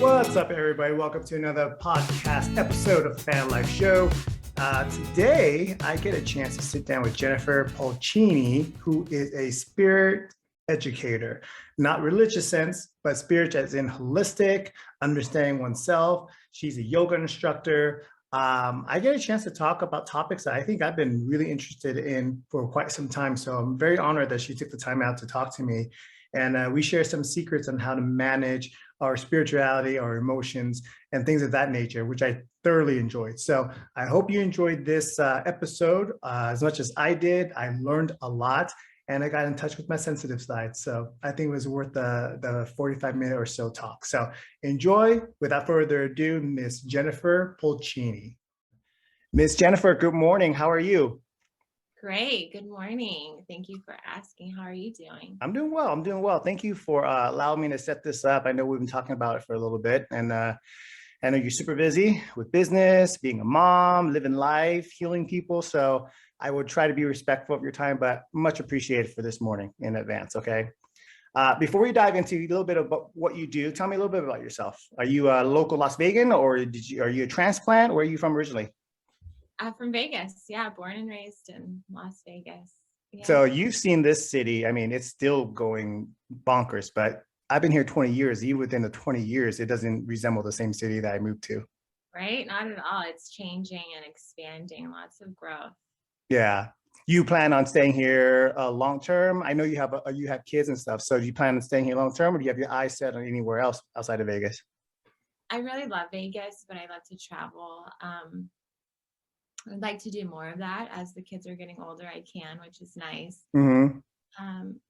What's up, everybody? Welcome to another podcast episode of Fan Life Show. Today, I get a chance to sit down with Jennifer Pulcini, who is a spirit educator, not religious sense, but spirit as in holistic, understanding oneself. She's a yoga instructor. I get a chance to talk about topics that I think I've been really interested in for quite some time. So I'm very honored that she took the time out to talk to me. And we share some secrets on how to manage our spirituality, our emotions, and things of that nature, which I thoroughly enjoyed. So I hope you enjoyed this episode as much as I did. I learned a lot and I got in touch with my sensitive side. So I think it was worth the 45-minute or so talk. So enjoy. Without further ado, Miss Jennifer Pulcini. Miss Jennifer, good morning. How are you? Great. Good morning. Thank you for asking. How are you doing? I'm doing well. I'm doing well. Thank you for allowing me to set this up. I know we've been talking about it for a little bit, and I know you're super busy with business, being a mom, living life, healing people. So I would try to be respectful of your time, but much appreciated for this morning in advance. Okay. Before we dive into a little bit about what you do, tell me a little bit about yourself. Are you a local Las Vegan, or are you a transplant? Where are you from originally? I'm from Vegas. Yeah, born and raised in Las Vegas. Yeah. So you've seen this city. I mean, it's still going bonkers, but I've been here 20 years. Even within the 20 years, it doesn't resemble the same city that I moved to. Right? Not at all. It's changing and expanding. Lots of growth. Yeah. You plan on staying here long term? I know you have kids and stuff. So do you plan on staying here long term, or do you have your eyes set on anywhere else outside of Vegas? I really love Vegas, but I love to travel. I'd like to do more of that as the kids are getting older. I can, which is nice. Mm-hmm.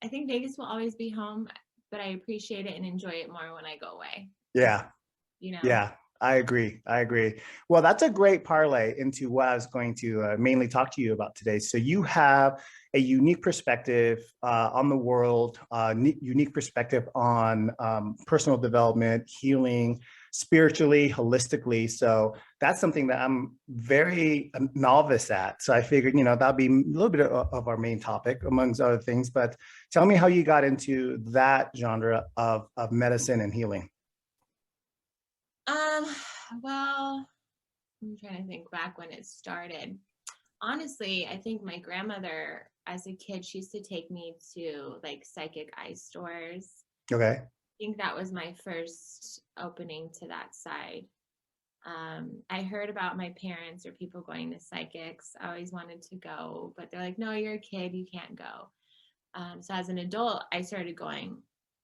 I think Vegas will always be home, but I appreciate it and enjoy it more when I go away. Yeah. You know? Yeah. I agree. I agree. Well, that's a great parlay into what I was going to mainly talk to you about today. So you have a unique perspective on the world, unique perspective on personal development, healing, spiritually, holistically. So that's something that I'm very novice at. So I figured, that'll be a little bit of our main topic, amongst other things. But tell me how you got into that genre of medicine and healing. Well, I'm trying to think back when it started. Honestly, I think my grandmother, as a kid, she used to take me to like psychic eye stores. Okay. I think that was my first opening to that side. I heard about my parents or people going to psychics. I always wanted to go, but they're like, no, you're a kid, you can't go. So as an adult, I started going.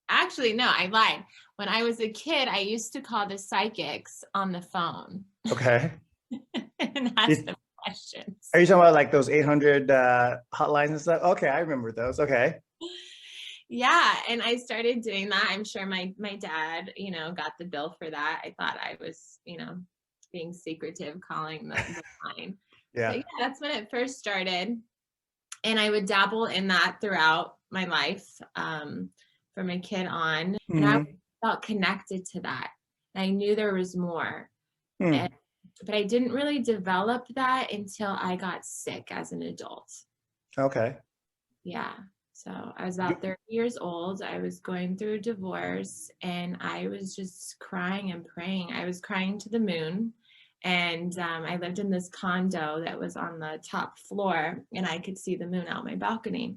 Actually, no, I lied. When I was a kid, I used to call the psychics on the phone. Okay. And ask them questions. Are you talking about like those 800 hotlines and stuff? Okay, I remember those. Okay. Yeah, and I started doing that. I'm sure my dad, got the bill for that. I thought I was, being secretive, calling the line. Yeah. But yeah, that's when it first started. And I would dabble in that throughout my life, from a kid on. Mm-hmm. And I felt connected to that. And I knew there was more. But I didn't really develop that until I got sick as an adult. Okay. Yeah. So I was about 30 years old. I was going through a divorce and I was just crying and praying. I was crying to the moon. And I lived in this condo that was on the top floor and I could see the moon out my balcony.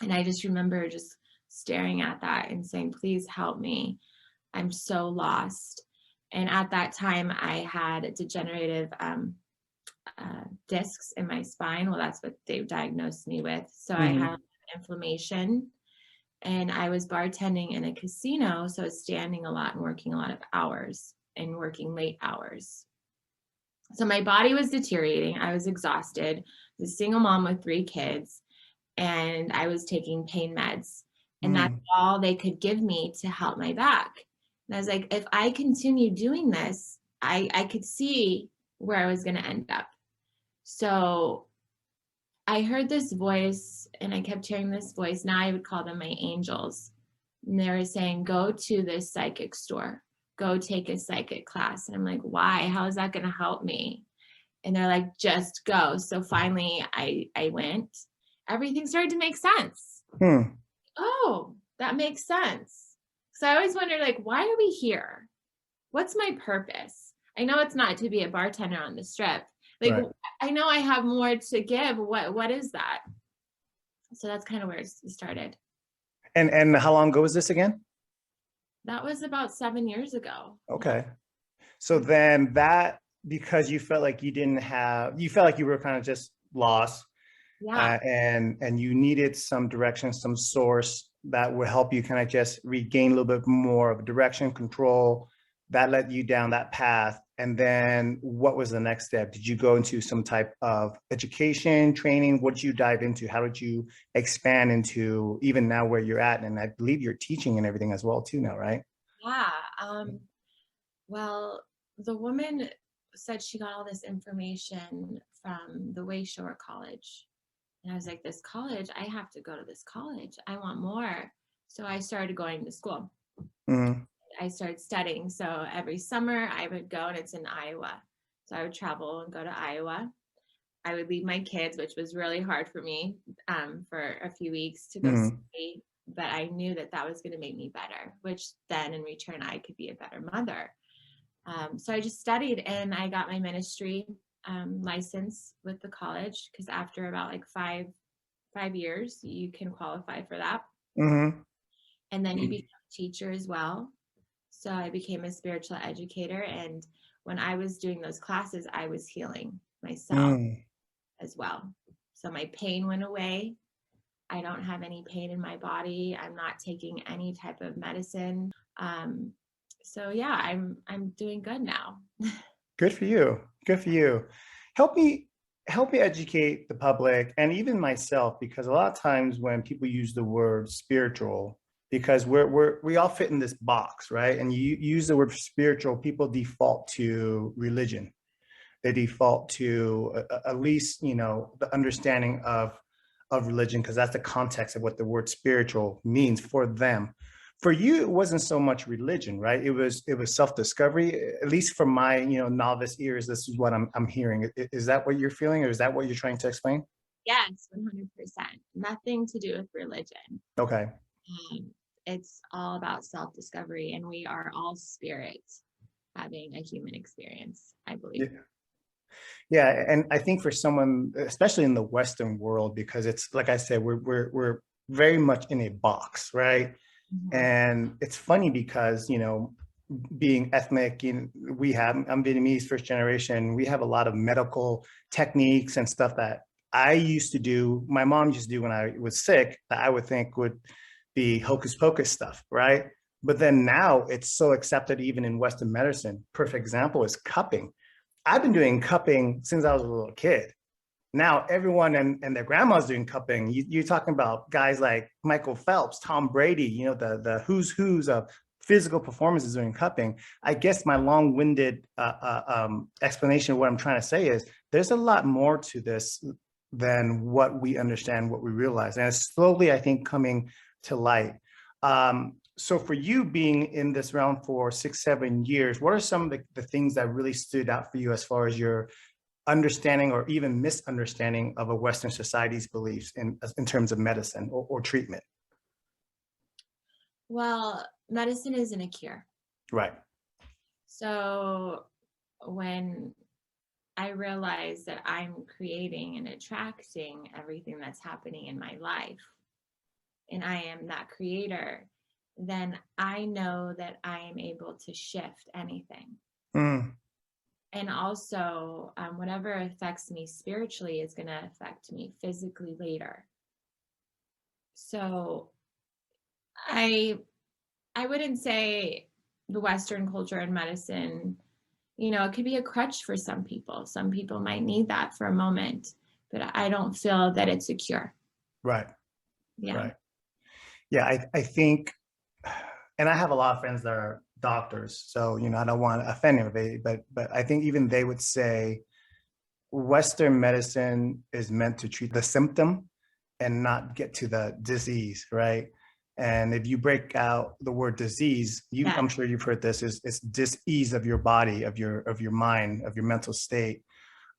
And I just remember just staring at that and saying, please help me. I'm so lost. And at that time, I had degenerative discs in my spine. Well, that's what they diagnosed me with. So I had inflammation and I was bartending in a casino. So I was standing a lot and working a lot of hours and working late hours. So my body was deteriorating. I was exhausted. I was a single mom with 3 kids and I was taking pain meds. And that's all they could give me to help my back. And I was like, if I continue doing this, I could see where I was going to end up. So I heard this voice and I kept hearing this voice. Now I would call them my angels. And they were saying, go to this psychic store, go take a psychic class. And I'm like, why? How is that going to help me? And they're like, just go. So finally I went. Everything started to make sense. Oh, that makes sense. So I always wondered, like, why are we here? what's my purpose? I know it's not to be a bartender on the strip. Like, Right. I know I have more to give. What is that? So that's kind of where it started. And how long ago was this again? That was about 7 years ago. Okay. So then that, because you felt like you felt like you were kind of just lost, Yeah. and you needed some direction, some source that would help you kind of just regain a little bit more of direction, control, that led you down that path. And then what was the next step? Did you go into some type of education, training? What did you dive into? How did you expand into even now where you're at? And I believe you're teaching and everything as well too now, right? Yeah. Well, the woman said she got all this information from the Wayshore College. And I was like, this college, I have to go to this college. I want more. So I started going to school. Mm-hmm. I started studying. So every summer I would go, and it's in Iowa. So I would travel and go to Iowa. I would leave my kids, which was really hard for me, for a few weeks to go Mm-hmm. study. But I knew that that was going to make me better, which then in return, I could be a better mother. So I just studied, and I got my ministry license with the college, because after about like five years, you can qualify for that. Mm-hmm. And then you become a teacher as well. So I became a spiritual educator. And when I was doing those classes, I was healing myself as well. So my pain went away. I don't have any pain in my body. I'm not taking any type of medicine. So yeah, I'm doing good now. Good for you. Good for you. Help me educate the public and even myself, because a lot of times when people use the word spiritual, because we all fit in this box, right? And you use the word spiritual, people default to religion. They default to at least, the understanding of religion, because that's the context of what the word spiritual means for them. For you, it wasn't so much religion, right? It was self-discovery. At least from my, novice ears, this is what I'm hearing. Is that what you're feeling, or is that what you're trying to explain? Yes, 100%. Nothing to do with religion. Okay. Um, it's all about self-discovery, and we are all spirits having a human experience, I believe. Yeah. Yeah, and I think for someone, especially in the Western world, because it's like I said, we're very much in a box, right? Mhm. And it's funny because, being ethnic, I'm Vietnamese, first generation. We have a lot of medical techniques and stuff that I used to do, my mom used to do when I was sick, that I would think would be hocus pocus stuff, right? But then now it's so accepted even in Western medicine. Perfect example is cupping. I've been doing cupping since I was a little kid. Now everyone and their grandma's doing cupping. You're talking about guys like Michael Phelps, Tom Brady, the who's of physical performances doing cupping. I guess my long-winded explanation of what I'm trying to say is there's a lot more to this than what we understand, what we realize. And it's slowly, I think, coming to light. So for you being in this realm for 6-7 years, what are some of the things that really stood out for you as far as your understanding or even misunderstanding of a Western society's beliefs in terms of medicine or treatment? Well, medicine isn't a cure. Right. So when I realize that I'm creating and attracting everything that's happening in my life, and I am that creator, then I know that I am able to shift anything. Mm. And also, whatever affects me spiritually is going to affect me physically later. So I wouldn't say the Western culture and medicine, it could be a crutch for some people. Some people might need that for a moment, but I don't feel that it's a cure. Right. Yeah. Right. Yeah, I think, and I have a lot of friends that are doctors, so I don't want to offend anybody, but I think even they would say Western medicine is meant to treat the symptom and not get to the disease, right? And if you break out the word disease, Yeah. I'm sure you've heard this, is it's dis-ease of your body, of your mind, of your mental state.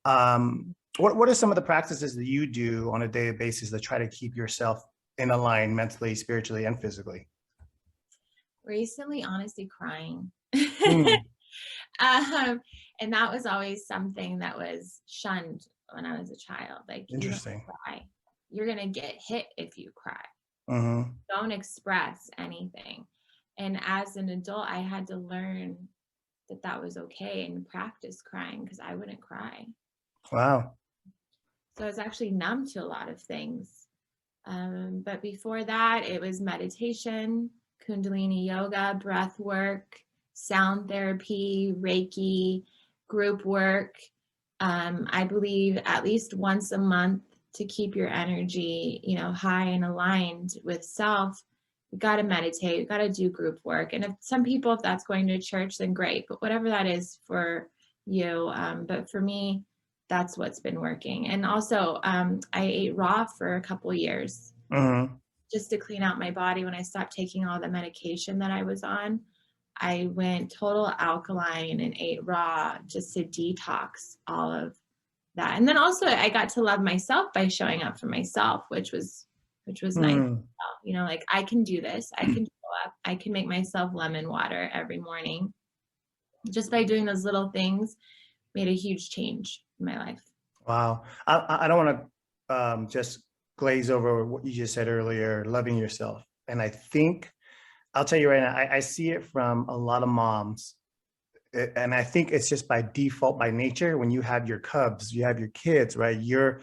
What are some of the practices that you do on a daily basis to try to keep yourself in a line mentally, spiritually, and physically? Recently, honestly, crying. Mm. And that was always something that was shunned when I was a child. Like, you don't Interesting. cry. You're going to get hit if you cry. Mm-hmm. Don't express anything. And as an adult, I had to learn that that was okay and practice crying because I wouldn't cry. Wow. So I was actually numb to a lot of things. But before that, it was meditation, Kundalini yoga, breath work, sound therapy, Reiki, group work. I believe at least once a month to keep your energy, high and aligned with self. You got to meditate, you got to do group work. And if that's going to church, then great. But whatever that is for you. But for me, that's what's been working. And also, I ate raw for a couple of years Mm-hmm. just to clean out my body. When I stopped taking all the medication that I was on, I went total alkaline and ate raw just to detox all of that. And then also I got to love myself by showing up for myself, which was nice. Mm. Like, I can do this. I can show up. I can make myself lemon water every morning. Just by doing those little things made a huge change in my life. Wow. I don't want to just glaze over what you just said earlier, loving yourself. And I think, I'll tell you right now, I see it from a lot of moms. And I think it's just by default, by nature, when you have your cubs, you have your kids, right? Your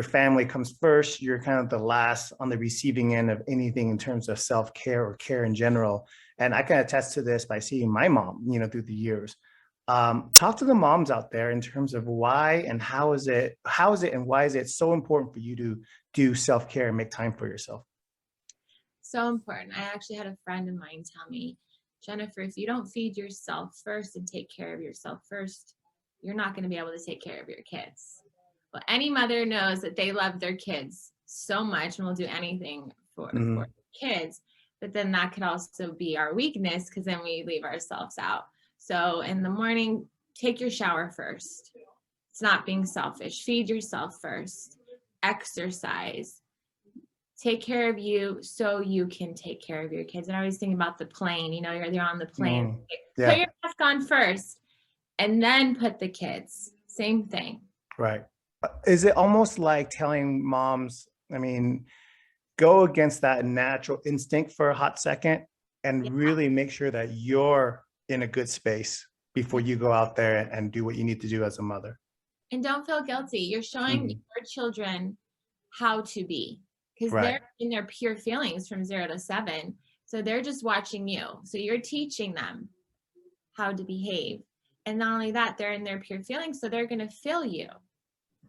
family comes first. You're kind of the last on the receiving end of anything in terms of self-care or care in general. And I can attest to this by seeing my mom, through the years. Talk to the moms out there in terms of why and how is it and why is it so important for you to do self-care and make time for yourself? So important. I actually had a friend of mine tell me, Jennifer, if you don't feed yourself first and take care of yourself first, you're not going to be able to take care of your kids. Well, any mother knows that they love their kids so much and will do anything for kids, but then that could also be our weakness because then we leave ourselves out. So in the morning, take your shower first. It's not being selfish. Feed yourself first. Exercise. Take care of you so you can take care of your kids. And I always think about the plane, they're on the plane. Yeah. Put your mask on first and then put the kids. Same thing. Right. Is it almost like telling moms, go against that natural instinct for a hot second and really make sure that you're in a good space before you go out there and do what you need to do as a mother? And don't feel guilty. You're showing your children how to be. Because they're in their pure feelings from 0 to 7. So they're just watching you. So you're teaching them how to behave. And not only that, they're in their pure feelings. So they're going to feel you.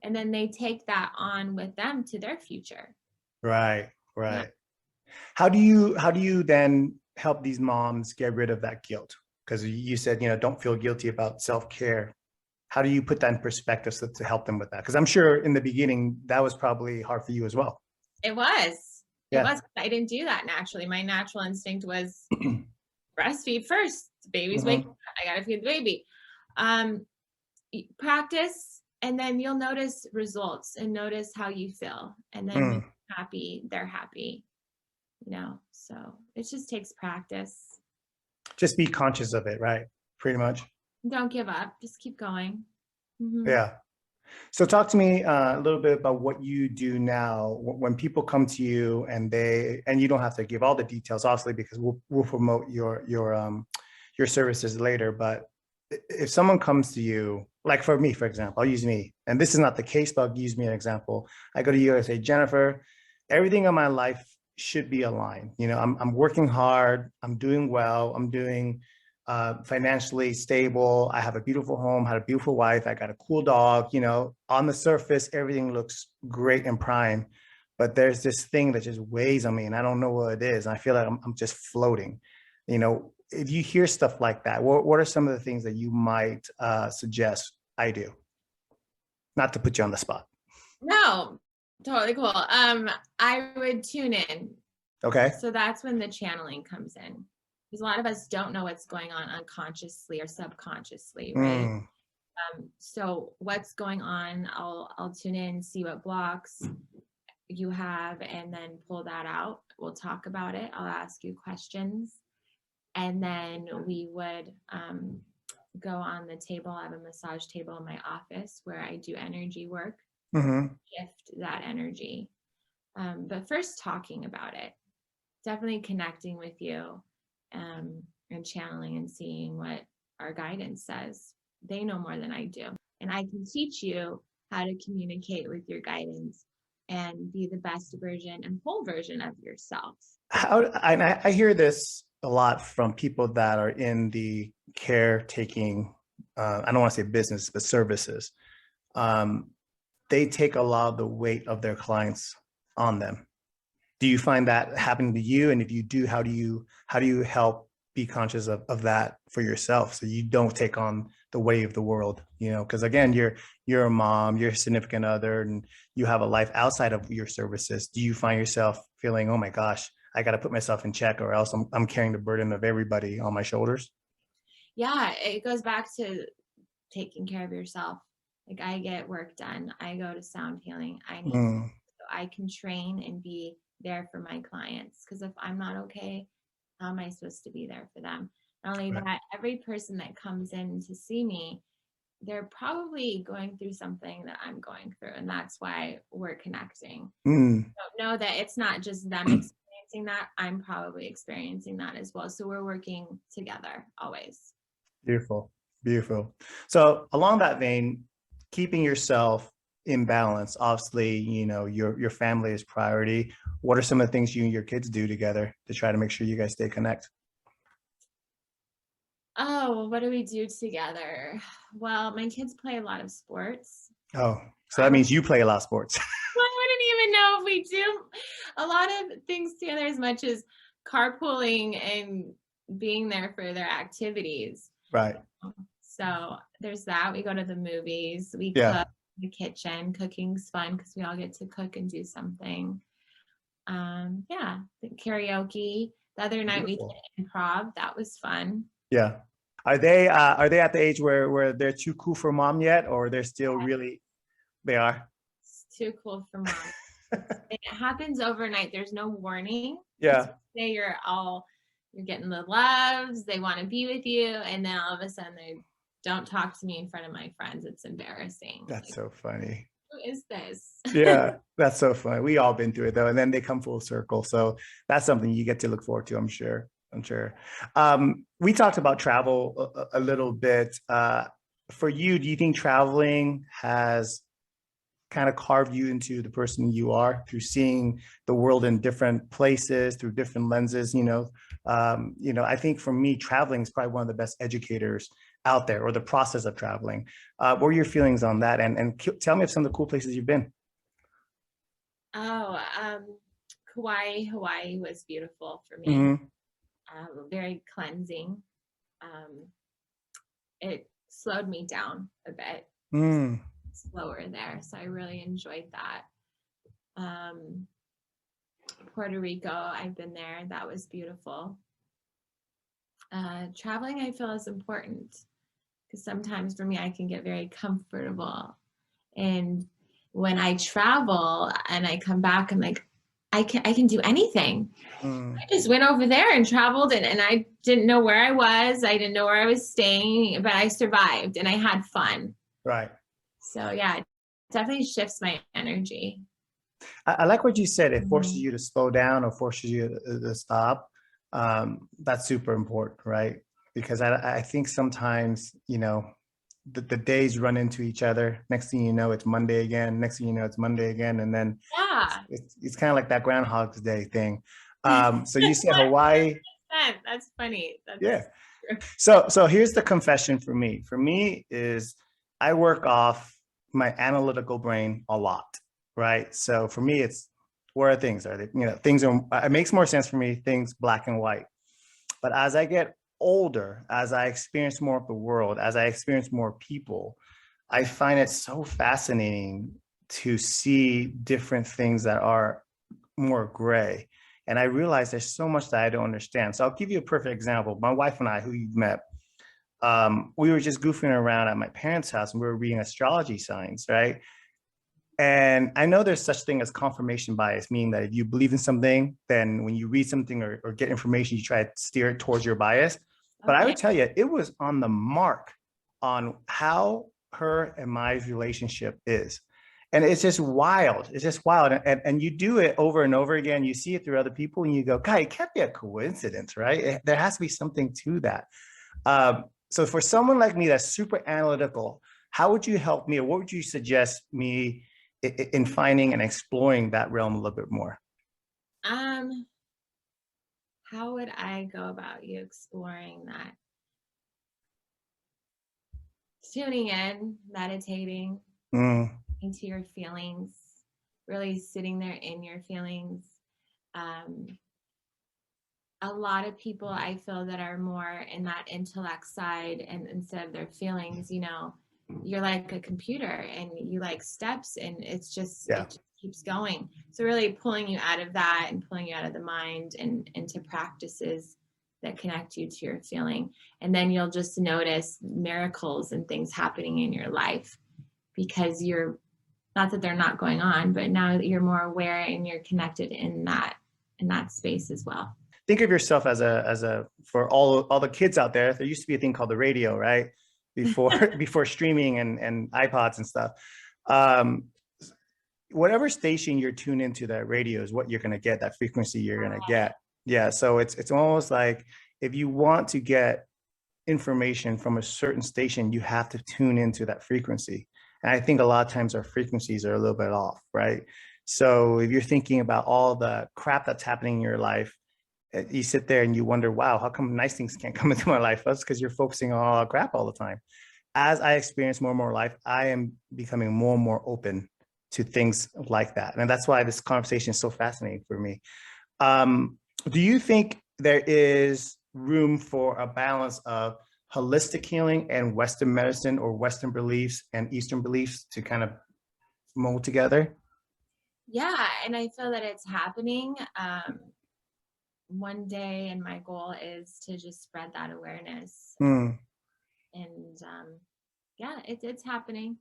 And then they take that on with them to their future. Right. Yeah. How do you then help these moms get rid of that guilt? Because you said, don't feel guilty about self-care. How do you put that in perspective to help them with that? Because I'm sure in the beginning, that was probably hard for you as well. It was. Yeah. It was. I didn't do that naturally. My natural instinct was breastfeed first. The baby's waking up. I got to feed the baby. Practice, and then you'll notice results and notice how you feel. And then when you're happy, they're happy. So it just takes practice. Just be conscious of it, right? Pretty much. Don't give up. Just keep going. Yeah. So talk to me a little bit about what you do now when people come to you and you don't have to give all the details, obviously, because we'll promote your services later. But if someone comes to you, like for me, for example, I'll use me, and this is not the case, but I'll use me an example. I go to you and say, Jennifer, everything in my life should be aligned. I'm working hard. I'm doing well. I'm doing financially stable. I have a beautiful home, had a beautiful wife. I got a cool dog, on the surface, everything looks great and prime, but there's this thing that just weighs on me and I don't know what it is. And I feel like I'm just floating. If you hear stuff like that, what are some of the things that you might suggest I do? Not to put you on the spot. No, totally cool. I would tune in. Okay. So that's when the channeling comes in. Because a lot of us don't know what's going on unconsciously or subconsciously, right? So what's going on, I'll tune in, see what blocks you have, and then pull that out. We'll talk about it. I'll ask you questions. And then we would go on the table. I have a massage table in my office where I do energy work, Mm-hmm. shift that energy. But first talking about it, definitely connecting with you, and channeling and seeing what our guidance says. They know more than I do. And I can teach you how to communicate with your guidance and be the best version and whole version of yourself. I hear this a lot from people that are in the caretaking, I don't want to say business, but services. Um, they take a lot of the weight of their clients on them. Do you find that happening to you? And if you do, how do you help be conscious of that for yourself so you don't take on the weight of the world? You know, because again, you're a mom, you're a significant other, and you have a life outside of your services. Do you find yourself feeling, oh my gosh, I got to put myself in check, or else I'm carrying the burden of everybody on my shoulders? Yeah, it goes back to taking care of yourself. Like I get work done. I go to sound healing. I need Mm, so I can train and be there for my clients. Because if I'm not okay, how am I supposed to be there for them? Not only right. that, every person that comes in to see me, they're probably going through something that I'm going through. And that's why we're connecting. Mm. So know that it's not just them experiencing that. I'm probably experiencing that as well. So we're working together always. Beautiful, beautiful. So along that vein, keeping yourself in balance, obviously, you know, your family is priority. What are some of the things you and your kids do together to try to make sure you guys stay connected? Oh, what do we do together? Well, my kids play a lot of sports. Oh, so I that would, means you play a lot of sports. I wouldn't even know if we do a lot of things together as much as carpooling and being there for their activities. Right. So there's that. We go to the movies, we Yeah. cook in the kitchen. Cooking's fun because we all get to cook and do something. Yeah, the karaoke. The other night we Beautiful. did improv. That was fun. Yeah. Are they at the age where they're too cool for mom yet, or they're still really they are? It's too cool for mom. It happens overnight. There's no warning. It's Yeah. say you're getting the loves, they want to be with you, and then all of a sudden they don't talk to me in front of my friends. It's embarrassing. That's Like, so funny. who is this? Yeah, that's so funny. We all been through it though, and then they come full circle. So that's something you get to look forward to, I'm sure. I'm sure. We talked about travel a little bit. For you, do you think traveling has kind of carved you into the person you are through seeing the world in different places, through different lenses? I think for me, traveling is probably one of the best educators out there, or the process of traveling. What are your feelings on that? And tell me of some of the cool places you've been. Oh, Kauai, Hawaii was beautiful for me. Mm-hmm. Very cleansing. Um, it slowed me down a bit. Mm, Slower there, so I really enjoyed that. Um, Puerto Rico, I've been there. That was beautiful. Traveling, I feel, is important because sometimes for me, I can get very comfortable. And when I travel and I come back, I'm like, I can do anything. mm, I just went over there and traveled, and I didn't know where I was. I didn't know where I was staying, but I survived and I had fun. right. So yeah, it definitely shifts my energy. I like what you said. It forces Mhm. you to slow down or forces you to stop. That's super important, right? Because I think sometimes, the days run into each other. Next thing you know, it's Monday again. Next thing you know, it's Monday again. And then Yeah. it's kind of like that Groundhog's Day thing. So you said Hawaii. That's funny. Yeah. That's true. So here's the confession for me. For me is I work off my analytical brain a lot, right? So for me, it's where are things? Are they, things are, it makes more sense for me, things black and white. But as I get older, as I experience more of the world, as I experience more people, I find it so fascinating to see different things that are more gray. And I realize there's so much that I don't understand. So I'll give you a perfect example. My wife and I, who you've met, we were just goofing around at my parents' house and we were reading astrology signs, right? And I know there's such thing as confirmation bias, meaning that if you believe in something, then when you read something or get information, you try to steer it towards your bias. But I Okay. would tell you, it was on the mark on how her and my relationship is. And it's just wild. It's just wild. And you do it over and over again. You see it through other people and you go, God, it can't be a coincidence, right? There has to be something to that. So for someone like me that's super analytical, how would you help me, or what would you suggest me in finding and exploring that realm a little bit more? Um, how would I go about you exploring that? Tuning in, meditating, Mm, into your feelings, really sitting there in your feelings. Um, a lot of people I feel that are more in that intellect side, and instead of their feelings, you're like a computer and you like steps, and yeah. it just keeps going. So really pulling you out of that and pulling you out of the mind and into practices that connect you to your feeling. And then you'll just notice miracles and things happening in your life, because you're, not that they're not going on, but now you're more aware and you're connected in that space as well. Think of yourself as a for all the kids out there. There used to be a thing called the radio, right? Before streaming and iPods and stuff. Um, Whatever station you're tuned into, that radio is what you're going to get. That frequency you're going to get. Yeah. So it's almost like if you want to get information from a certain station, you have to tune into that frequency. And I think a lot of times our frequencies are a little bit off, right? So if you're thinking about all the crap that's happening in your life, you sit there and you wonder, wow, how come nice things can't come into my life? That's because you're focusing on all crap all the time. As I experience more and more life, I am becoming more and more open to things like that. And that's why this conversation is so fascinating for me. Do you think there is room for a balance of holistic healing and Western medicine, or Western beliefs and Eastern beliefs, to kind of mold together? Yeah, and I feel that it's happening. One day, and my goal is to just spread that awareness. Hmm. And yeah, it's happening.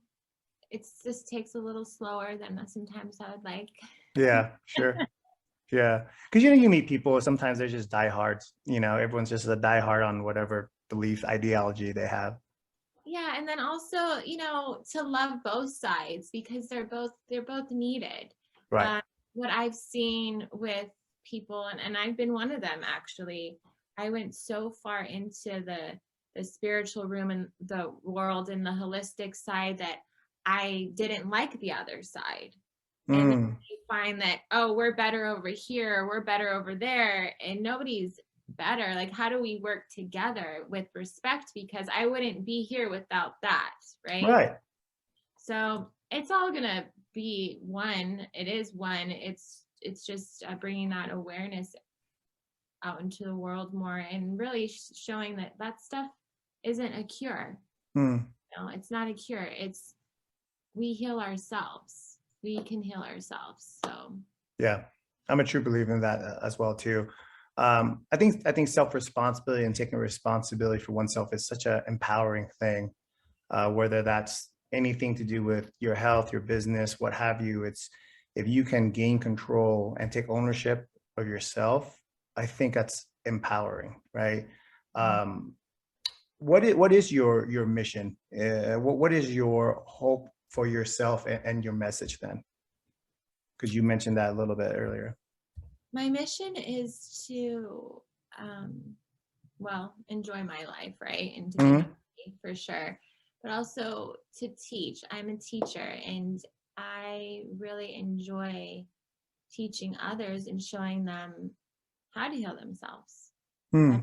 It just takes a little slower than sometimes I would like. Yeah, sure. Yeah. Because you meet people, sometimes they're just diehards. Everyone's just a diehard on whatever belief ideology they have. Yeah, and then also, to love both sides, because they're both needed. Right. Uh, what I've seen with people, and I've been one of them actually. I went so far into the spiritual room and the world and the holistic side that I didn't like the other side. And then Mm, you find that, oh, we're better over here, we're better over there, and nobody's better. Like, how do we work together with respect? Because I wouldn't be here without that, right? right. So it's all gonna be one. It is one. It's just bringing that awareness out into the world more, and really showing that that stuff isn't a cure. Mm, It's not a cure. It's, we heal ourselves. We can heal ourselves. So yeah. I'm a true believer in that as well too. I think self-responsibility and taking responsibility for oneself is such an empowering thing. Whether that's anything to do with your health, your business, what have you. It's, if you can gain control and take ownership of yourself, I think that's empowering, right? Um, what is your mission? What is your hope for yourself and your message then? Because you mentioned that a little bit earlier. my mission is to, enjoy my life, right? And to be Mhm. happy for sure. But also to teach. I'm a teacher, and I really enjoy teaching others and showing them how to heal themselves, Hmm.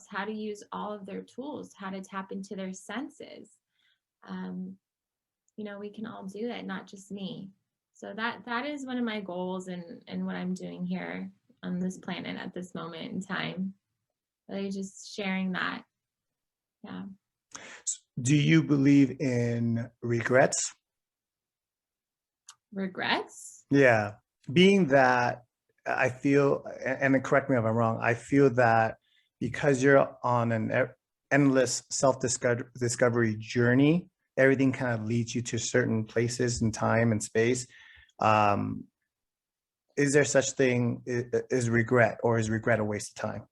how to use all of their tools, how to tap into their senses. Um, we can all do that, not just me. So that is one of my goals, and what I'm doing here on this planet at this moment in time. Really just sharing that. Yeah. Do you believe in regrets? Regrets? Yeah, being that I feel, and then correct me if I'm wrong, I feel that because you're on an endless self-discovery journey, everything kind of leads you to certain places in time and space. Um, is there such thing is regret, or is regret a waste of time?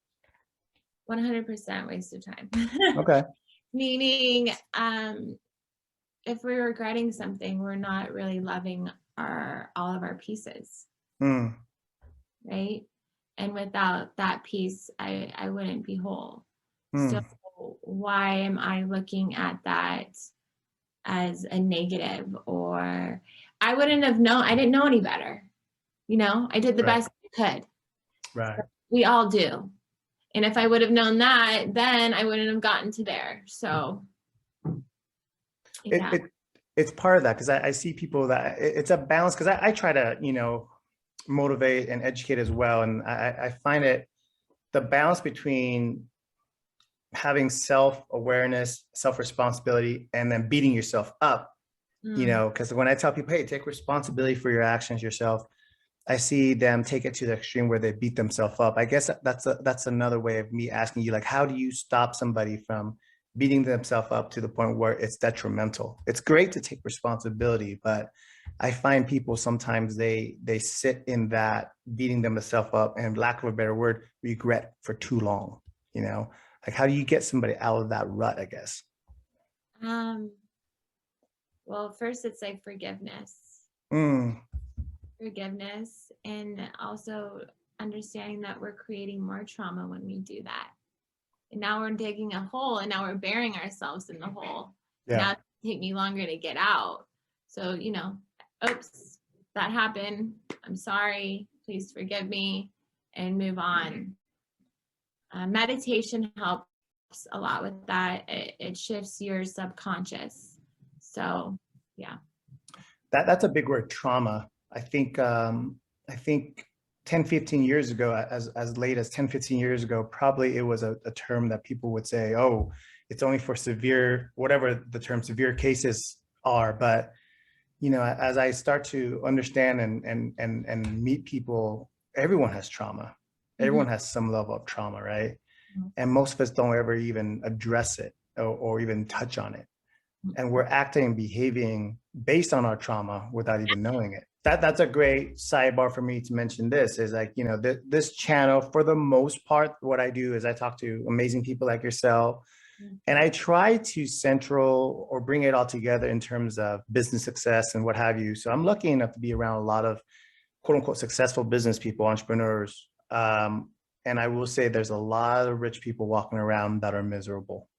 100% waste of time. Okay. Meaning, if we're regretting something, we're not really loving all of our pieces, right? And without that piece, I wouldn't be whole. So why am I looking at that as a negative? Or I wouldn't have known, I didn't know any better. I did the best I could. Right. We all do. And if I would have known that, then I wouldn't have gotten to there. So yeah. It's part of that, because I see people that it's a balance, because I try to, motivate and educate as well. And I find it the balance between having self-awareness, self-responsibility, and then beating yourself up, because when I tell people, hey, take responsibility for your actions yourself, I see them take it to the extreme where they beat themselves up. I guess that's another way of me asking you, like, how do you stop somebody from beating themselves up to the point where it's detrimental? It's great to take responsibility, but I find people sometimes they sit in that beating themselves up, and lack of a better word, regret for too long. Like, how do you get somebody out of that rut, I guess? Well, first it's like forgiveness. Forgiveness, and also understanding that we're creating more trauma when we do that. And now we're digging a hole, and now we're burying ourselves in the hole. Yeah. Now it's gonna take me longer to get out. So, oops, that happened. I'm sorry. Please forgive me, and move on. Meditation helps a lot with that. It shifts your subconscious. So, yeah. That's a big word, trauma. I think 10, 15 years ago, as late as 10, 15 years ago, probably it was a term that people would say, oh, it's only for severe, whatever the term severe cases are. But, as I start to understand and meet people, everyone has trauma. Everyone has some level of trauma, right? And most of us don't ever even address it or even touch on it. And we're acting and behaving based on our trauma without even knowing it. That's a great sidebar for me to mention. This is like, this channel, for the most part, what I do is I talk to amazing people like yourself, and I try to central or bring it all together in terms of business success and what have you. So I'm lucky enough to be around a lot of quote unquote successful business people, entrepreneurs. And I will say there's a lot of rich people walking around that are miserable,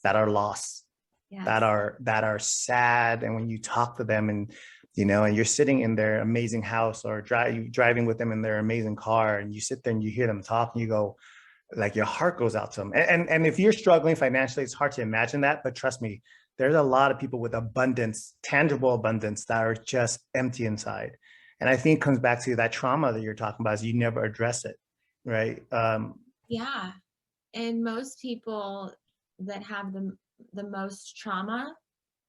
that are lost, that are sad. And when you talk to them and you're sitting in their amazing house, or driving with them in their amazing car, and you sit there and you hear them talk, and you go, like, your heart goes out to them. And if you're struggling financially, it's hard to imagine that, but trust me, there's a lot of people with abundance, tangible abundance, that are just empty inside. And I think it comes back to that trauma that you're talking about, is you never address it, right? Yeah. And most people that have the most trauma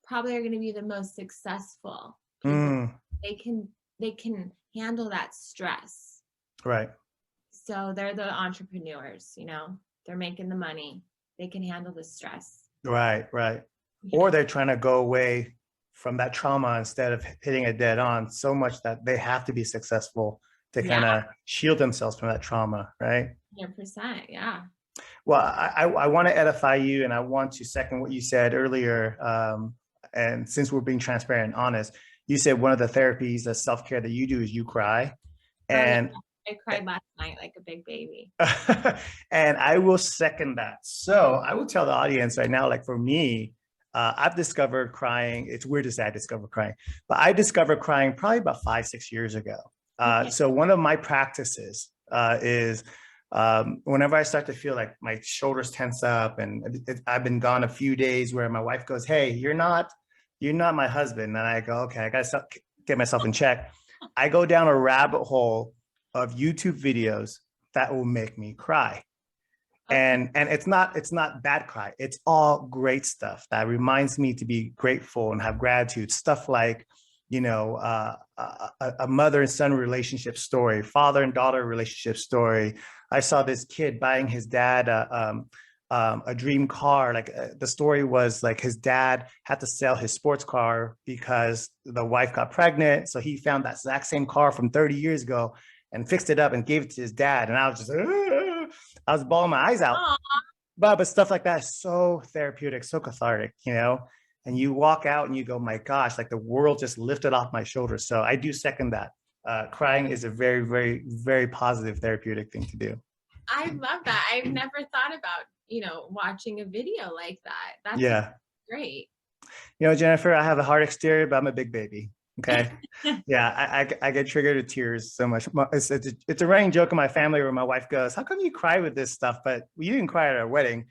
probably are going to be the most successful people. They can handle that stress. Right. So they're the entrepreneurs, they're making the money. They can handle the stress. Right. Or they're trying to go away from that trauma instead of hitting it dead on, so much that they have to be successful to kind of shield themselves from that trauma, right? 100%, yeah. Well, I want to edify you, and I want to second what you said earlier. And since we're being transparent and honest, you said one of the therapies, the self-care that you do, is you cry. And I cried last night like a big baby. And I will second that. So I will tell the audience right now, like, for me, I've discovered crying. It's weird to say I discovered crying, but I discovered crying probably about 5-6 years ago. So one of my practices is whenever I start to feel like my shoulders tense up, and I've been gone a few days, where my wife goes, hey, you're not my husband. And I go, okay, I got to get myself in check. I go down a rabbit hole of YouTube videos that will make me cry. And it's not bad cry. It's all great stuff that reminds me to be grateful and have gratitude. Stuff like, a mother and son relationship story, father and daughter relationship story. I saw this kid buying his dad a dream car. Like, the story was like, his dad had to sell his sports car because the wife got pregnant. So he found that exact same car from 30 years ago and fixed it up and gave it to his dad. And I was just, I was bawling my eyes out. but stuff like that is so therapeutic, so cathartic, you know. And you walk out and you go, my gosh, like the world just lifted off my shoulders. So I do second that. Crying is a very, very, very positive therapeutic thing to do. I love that. I've never thought about, watching a video like that. That's Yeah. great. You know, Jennifer, I have a hard exterior, but I'm a big baby. Okay. Yeah, I get triggered to tears so much. It's a running joke in my family where my wife goes, "How come you cry with this stuff?" But we didn't cry at our wedding.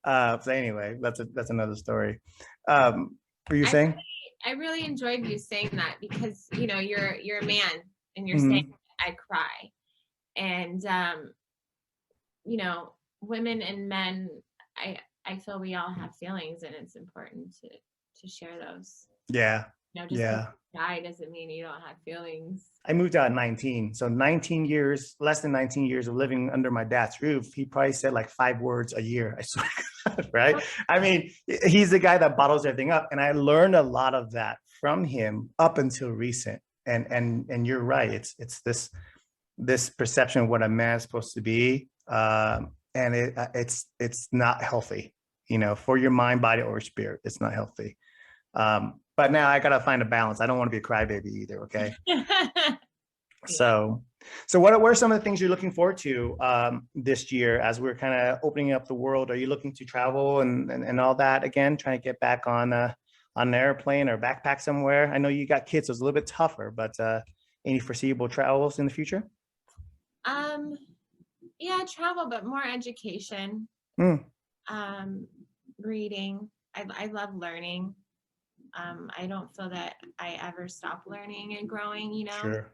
So anyway, that's another story. Were you saying? I really enjoyed you saying that because you're a man and you're saying Mhm. I cry, and women and men, I feel we all have feelings, and it's important to share those. Yeah, Just because yeah. you die doesn't mean you don't have feelings. I moved out at 19. So 19 years, less than 19 years of living under my dad's roof, he probably said like 5 words a year. I swear to God, right? I mean, he's the guy that bottles everything up. And I learned a lot of that from him up until recent. And you're right. It's this perception of what a man is supposed to be. And it's not healthy, for your mind, body, or spirit. It's not healthy. But now I gotta find a balance. I don't want to be a crybaby either. Okay. So, what are some of the things you're looking forward to this year as we're kind of opening up the world? Are you looking to travel and all that again, trying to get back on an airplane or backpack somewhere? I know you got kids, so it's a little bit tougher, but any foreseeable travels in the future? Yeah, travel, but more education. Mm. Reading. I love learning. I don't feel that I ever stop learning and growing, Sure.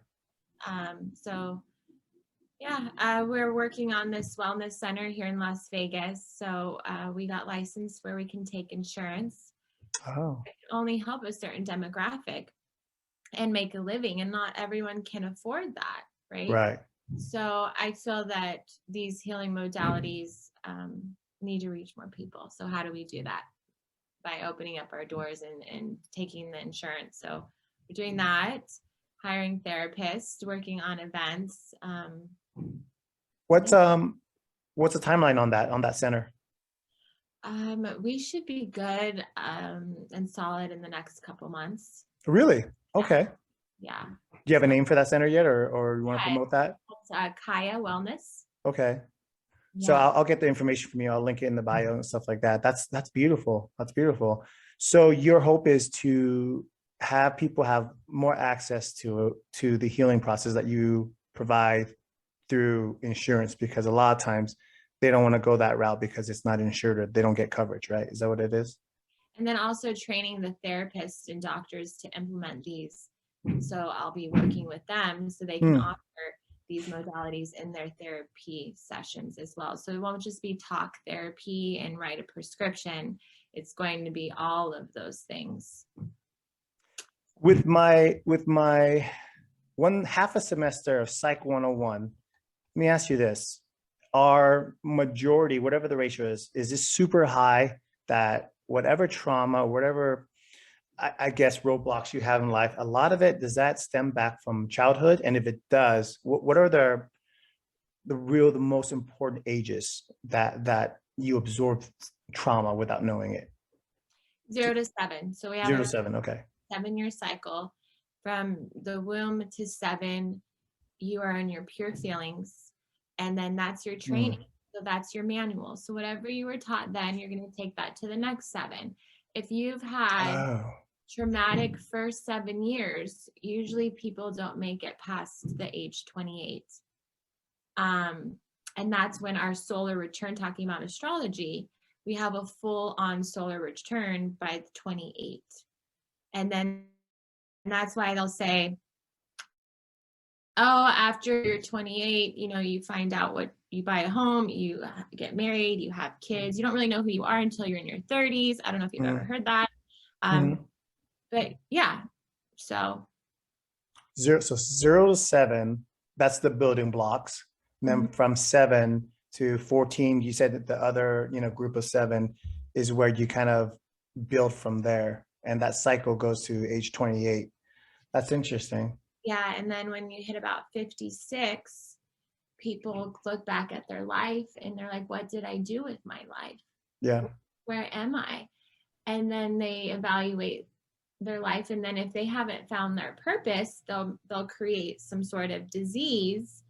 So yeah, we're working on this wellness center here in Las Vegas. So we got licensed where we can take insurance. Oh. It can only help a certain demographic and make a living, and not everyone can afford that, right? Right. So I feel that these healing modalities need to reach more people. So how do we do that? By opening up our doors and taking the insurance. So we're doing that, hiring therapists, working on events. What's the timeline on that center? We should be good and solid in the next couple months. Really? Okay. Yeah. Do you have a name for that center yet, or you want to Yeah, promote that? it's Kaya Wellness. Okay. So Yeah. I'll get the information from you. I'll link it in the bio and stuff like that. That's beautiful. That's beautiful. So your hope is to have people have more access to the healing process that you provide through insurance, because a lot of times they don't want to go that route because it's not insured or they don't get coverage, right? Is that what it is? And then also training the therapists and doctors to implement these. So I'll be working with them so they can offer these modalities in their therapy sessions as well. So it won't just be talk therapy and write a prescription. It's going to be all of those things. With my one half a semester of Psych 101, let me ask you this. Our majority, whatever the ratio is this super high that whatever trauma, whatever I guess roadblocks you have in life, a lot of it, does that stem back from childhood? And if it does, what are the most important ages that you absorb trauma without knowing it? 0 to 7. So we have 0 to 7. Okay. 7-year cycle. From the womb to 7, you are in your pure feelings. And then that's your training. So that's your manual. So whatever you were taught then, you're going to take that to the next 7. If you've had traumatic first 7 years, usually people don't make it past the age 28. And that's when our solar return, talking about astrology, we have a full on solar return by 28. And that's why they'll say, oh, after you're 28, you find out what you buy a home, you get married, you have kids. You don't really know who you are until you're in your 30s. I don't know if you've ever heard that. But yeah, so 0 to 7, that's the building blocks. And then from 7 to 14, you said that the other, group of 7 is where you kind of build from there. And that cycle goes to age 28. That's interesting. Yeah. And then when you hit about 56, people look back at their life and they're like, what did I do with my life? Yeah. Where am I? And then they evaluate their life. And then if they haven't found their purpose, they'll create some sort of disease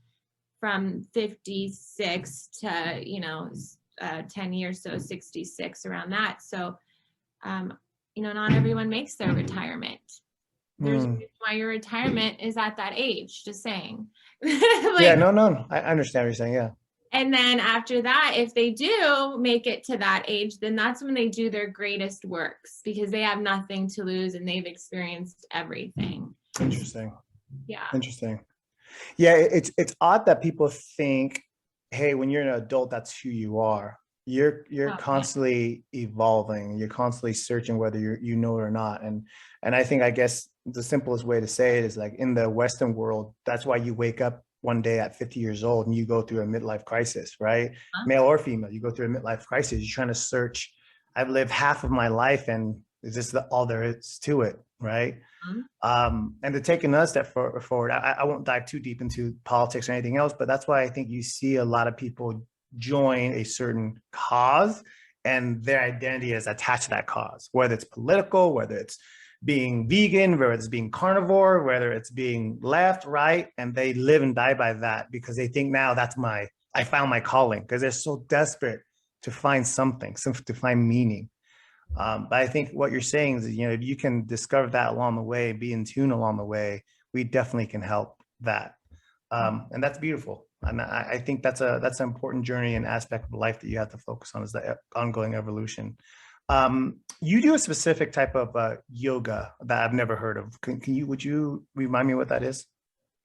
from 56 to, 10 years, so 66, around that. So, not everyone makes their retirement. There's a reason why your retirement is at that age, just saying. Yeah, no, I understand what you're saying. Yeah. And then after that, if they do make it to that age, then that's when they do their greatest works, because they have nothing to lose and they've experienced everything. Interesting. Yeah. Interesting. Yeah, it's odd that people think, hey, when you're an adult, that's who you are. You're constantly evolving. You're constantly searching whether you know it or not. And I guess the simplest way to say it is, like, in the Western world, that's why you wake up one day at 50 years old and you go through a midlife crisis, right? Male or female, you go through a midlife crisis. You're trying to search. I've lived half of my life, and is this all there is to it, right? And to take another step forward, I won't dive too deep into politics or anything else, but that's why I think you see a lot of people join a certain cause and their identity is attached to that cause, whether it's political, whether it's being vegan, whether it's being carnivore, whether it's being left, right, and they live and die by that because they think, now I found my calling, because they're so desperate to find something, to find meaning. But I think what you're saying is, if you can discover that along the way, be in tune along the way, we definitely can help that. And that's beautiful. And I think that's an important journey and aspect of life that you have to focus on, is the ongoing evolution. You do a specific type of yoga that I've never heard of. Would you remind me what that is?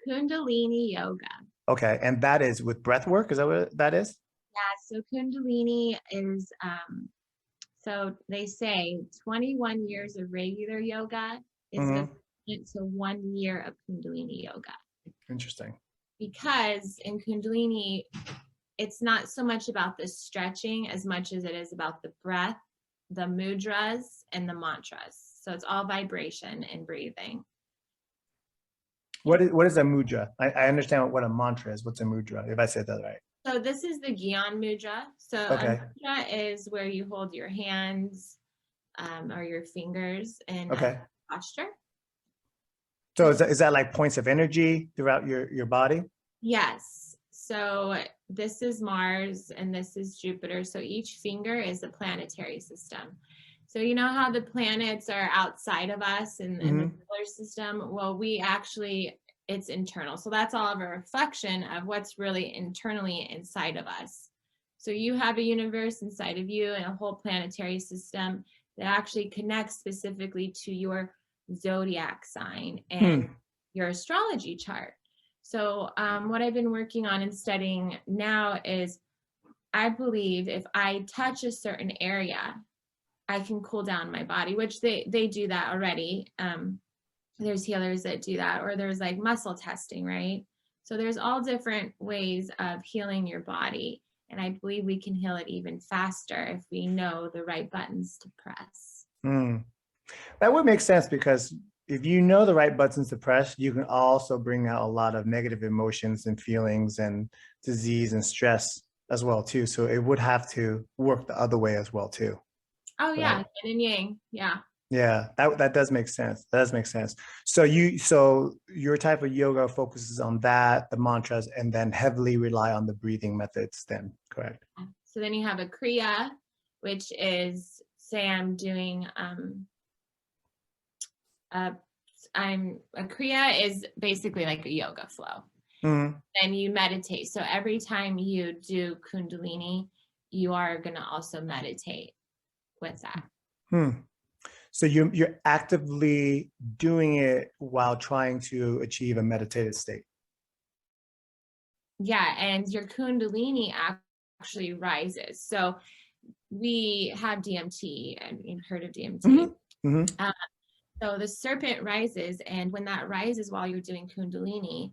Kundalini yoga. Okay. And that is with breath work. Is that what that is? Yeah. So Kundalini is, so they say 21 years of regular yoga is equivalent to 1 year of Kundalini yoga. Interesting. Because in Kundalini, it's not so much about the stretching as much as it is about the breath, the mudras, and the mantras. So it's all vibration and breathing. What is a mudra? I understand what a mantra is. What's a mudra, if I said that right? So this is the Gyan mudra. So a mudra is where you hold your hands or your fingers in a posture. So is that like points of energy throughout your body? Yes. So this is Mars and this is Jupiter. So each finger is a planetary system. So you know how the planets are outside of us in the solar system? Well, it's internal. So that's all of a reflection of what's really internally inside of us. So you have a universe inside of you and a whole planetary system that actually connects specifically to your zodiac sign and your astrology chart. So what I've been working on and studying now is, I believe if I touch a certain area, I can cool down my body, which they do that already. There's healers that do that, or there's like muscle testing, right? So there's all different ways of healing your body. And I believe we can heal it even faster if we know the right buttons to press. That would make sense, because if you know the right buttons to press, you can also bring out a lot of negative emotions and feelings and disease and stress as well too. So it would have to work the other way as well too. Oh yeah, yin and yang. Yeah. Yeah, that does make sense. That does make sense. So your type of yoga focuses on that, the mantras, and then heavily rely on the breathing methods then, correct? So then you have a kriya, which is, say I'm doing a kriya is basically like a yoga flow. Then you meditate. So every time you do Kundalini, you are going to also meditate with that. So you're actively doing it while trying to achieve a meditative state. Yeah, and your Kundalini actually rises. So we have DMT, and you've heard of DMT. So the serpent rises, and when that rises while you're doing Kundalini,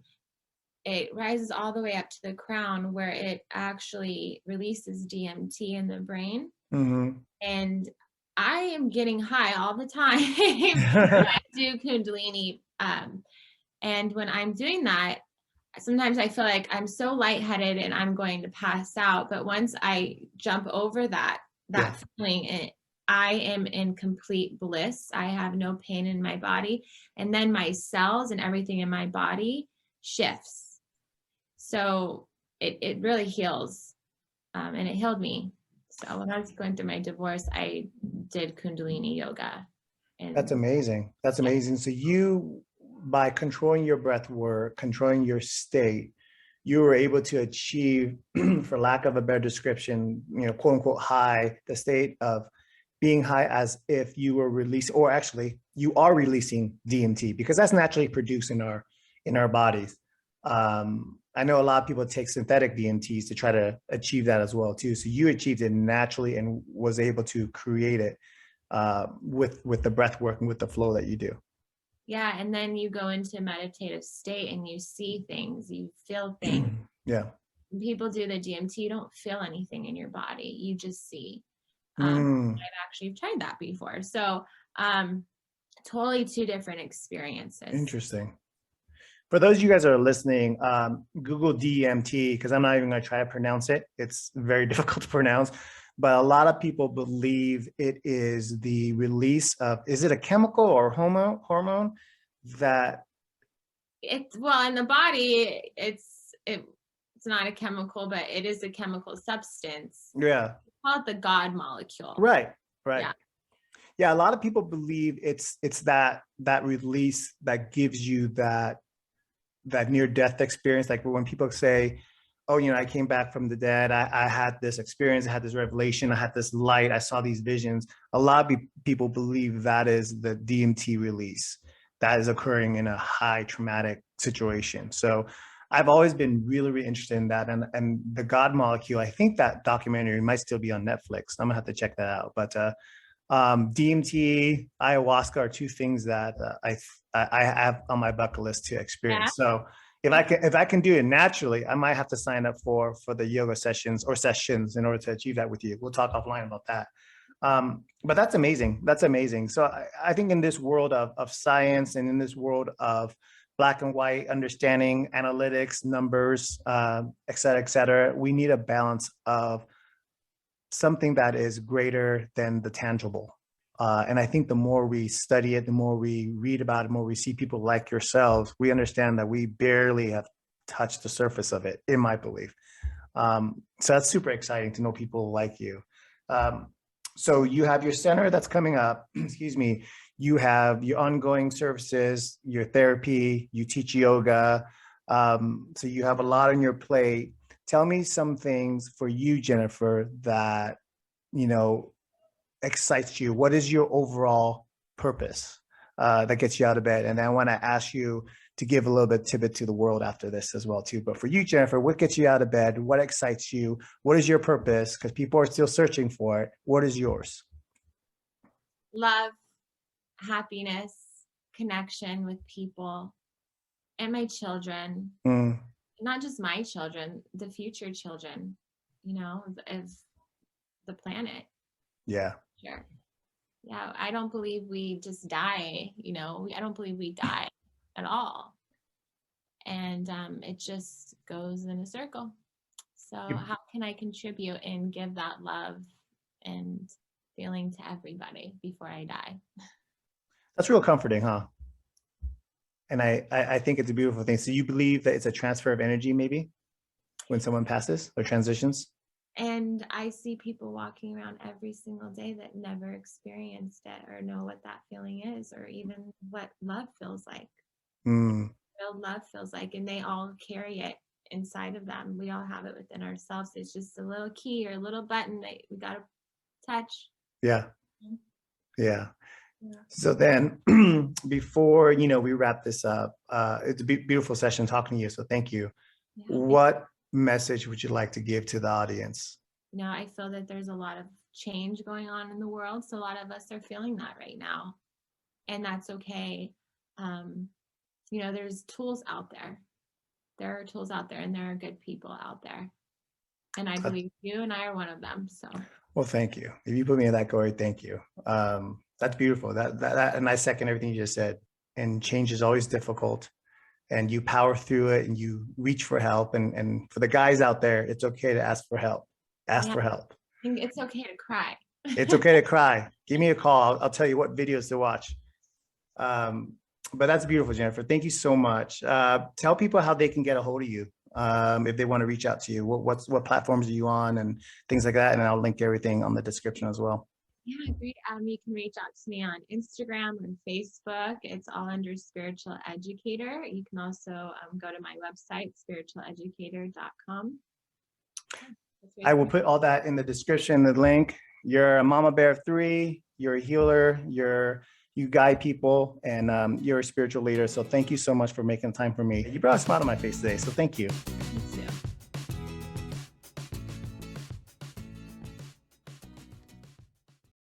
it rises all the way up to the crown, where it actually releases DMT in the brain. And I am getting high all the time when I do Kundalini. And when I'm doing that, sometimes I feel like I'm so lightheaded and I'm going to pass out. But once I jump over that Yeah. feeling, I am in complete bliss. I have no pain in my body. And then my cells and everything in my body shifts. So it really heals. And it healed me. So when I was going through my divorce, I did Kundalini yoga. That's And amazing. That's amazing. So you, by controlling your breath work, controlling your state, you were able to achieve, for lack of a better description, quote unquote, high, the state of being high as if you were released, or actually you are releasing DMT because that's naturally produced in our bodies. I know a lot of people take synthetic DMTs to try to achieve that as well too. So you achieved it naturally and was able to create it with the breath work and with the flow that you do. yeah, and then you go into meditative state and you see things, you feel things. Yeah. When people do the DMT, you don't feel anything in your body. You just see. Mm, I've actually tried that before. So totally two different experiences. interesting. For those of you guys that are listening, Google DMT, because I'm not even going to try to pronounce it. It's very difficult to pronounce, but a lot of people believe it is the release of, is it a chemical or hormone that It's well in the body, it's not a chemical, but it is a chemical substance. yeah. We call it the God molecule. Right. Yeah. Yeah, a lot of people believe it's that release that gives you that near death experience. Like when people say, oh, I came back from the dead, I had this experience, I had this revelation, I had this light, I saw these visions. A lot of people believe that is the DMT release that is occurring in a high traumatic situation. So I've always been really, really interested in that. And the God molecule, I think that documentary might still be on Netflix. I'm gonna have to check that out. But DMT, ayahuasca are two things that I have on my bucket list to experience. Yeah. So if I can do it naturally, I might have to sign up for the yoga sessions in order to achieve that with you. We'll talk offline about that. But that's amazing. That's amazing. So I think in this world of science and in this world of black and white understanding, analytics, numbers, et cetera, we need a balance of something that is greater than the tangible. And I think the more we study it, the more we read about it, the more we see people like yourselves, we understand that we barely have touched the surface of it, in my belief. So that's super exciting to know people like you. So you have your center that's coming up, excuse me, you have your ongoing services, your therapy, you teach yoga. So you have a lot on your plate. Tell me some things for you, Jennifer, that, excites you. What is your overall purpose that gets you out of bed? And I want to ask you to give a little bit tidbit to the world after this as well, too. But for you, Jennifer, what gets you out of bed? What excites you? What is your purpose? Because people are still searching for it. What is yours? Love, happiness, connection with people and my children. Not just my children, the future children, of the planet. Yeah. Sure. Yeah, I don't believe we just die, I don't believe we die at all. And it just goes in a circle. So how can I contribute and give that love and feeling to everybody before I die? That's real comforting, huh? And I think it's a beautiful thing. So you believe that it's a transfer of energy, maybe, when someone passes or transitions? And I see people walking around every single day that never experienced it or know what that feeling is, or even what love feels like. Real love feels like, and they all carry it inside of them. We all have it within ourselves. It's just a little key or a little button that we got to touch. Yeah. Yeah. So then before, we wrap this up, it's a beautiful session talking to you. So thank you. Yeah. What message would you like to give to the audience? I feel that there's a lot of change going on in the world. So a lot of us are feeling that right now, and that's okay. There's tools out there. There are tools out there, and there are good people out there. And I believe you and I are one of them. So. Well, thank you. If you put me in that category, thank you. That's beautiful. That and I second everything you just said. And change is always difficult. and you power through it and you reach for help. And for the guys out there, it's okay to ask for help. Ask for help. I think it's okay to cry. It's okay to cry. Give me a call. I'll tell you what videos to watch. But that's beautiful, Jennifer. Thank you so much. Tell people how they can get a hold of you if they want to reach out to you. What platforms are you on and things like that? And I'll link everything on the description as well. Yeah, great. You can reach out to me on Instagram and Facebook. It's all under Spiritual Educator. You can also go to my website, spiritualeducator.com. I will put all that in the description, the link. You're a mama bear of 3. You're a healer. You guide people, and you're a spiritual leader. So thank you so much for making time for me. You brought a smile to my face today. So thank you.